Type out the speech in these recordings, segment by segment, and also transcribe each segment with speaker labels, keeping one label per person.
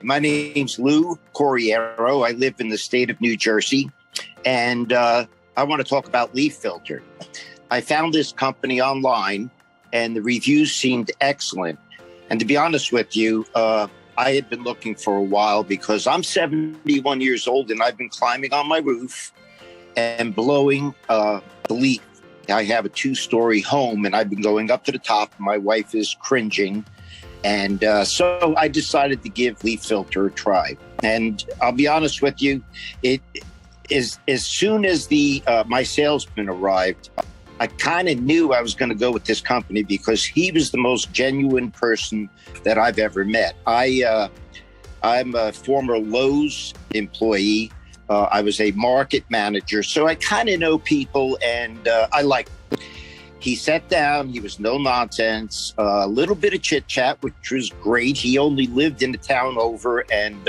Speaker 1: My name's Lou Corriero. I live in the state of New Jersey, and I want to talk about LeafFilter. I found this company online, and the reviews seemed excellent. And to be honest with you, I had been looking for a while because I'm 71 years old, and I've been climbing on my roof and blowing the leaf. I have a 2-story home, and I've been going up to the top. My wife is cringing. And so I decided to give LeafFilter a try. And I'll be honest with you, it is as soon as my salesman arrived, I kind of knew I was going to go with this company because he was the most genuine person that I've ever met. I'm a former Lowe's employee. I was a market manager, so I kind of know people, and I like them. He sat down, he was no nonsense, a little bit of chit chat, which was great. He only lived in the town over, and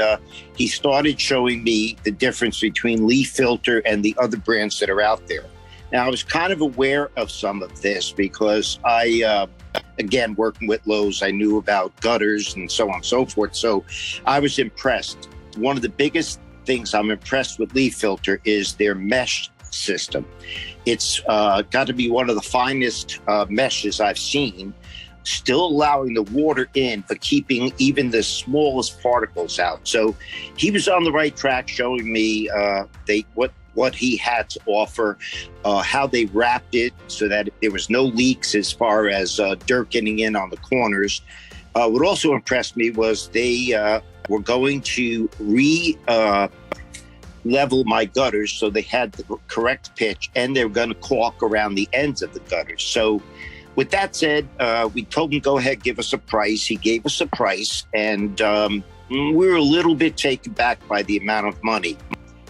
Speaker 1: he started showing me the difference between LeafFilter and the other brands that are out there. Now, I was kind of aware of some of this because again, working with Lowe's, I knew about gutters and so on and so forth. So I was impressed. One of the biggest things I'm impressed with LeafFilter is their mesh system. It's got to be one of the finest meshes I've seen, still allowing the water in, but keeping even the smallest particles out. So he was on the right track, showing me what he had to offer, how they wrapped it so that there was no leaks as far as dirt getting in on the corners. What also impressed me was they were going to level my gutters so they had the correct pitch, and they were going to caulk around the ends of the gutters. So with that said, we told him, go ahead, give us a price. He gave us a price, and we were a little bit taken back by the amount of money.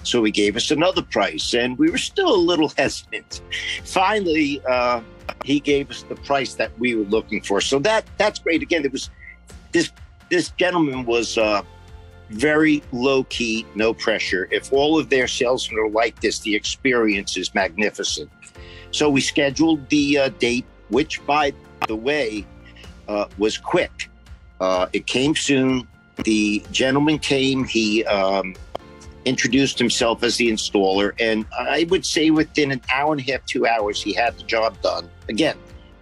Speaker 1: So he gave us another price, and we were still a little hesitant. Finally, he gave us the price that we were looking for. So that's great. Again, it was this gentleman was very low-key, no pressure. If all of their salesmen are like this, the experience is magnificent. So we scheduled the date, which, by the way, was quick. It came soon. The gentleman came. He introduced himself as the installer, and I would say within an hour and a half, 2 hours, he had the job done. Again,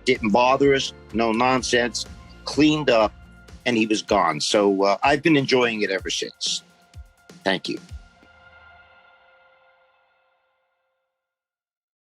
Speaker 1: didn't bother us, no nonsense, cleaned up, and he was gone. So I've been enjoying it ever since. Thank you.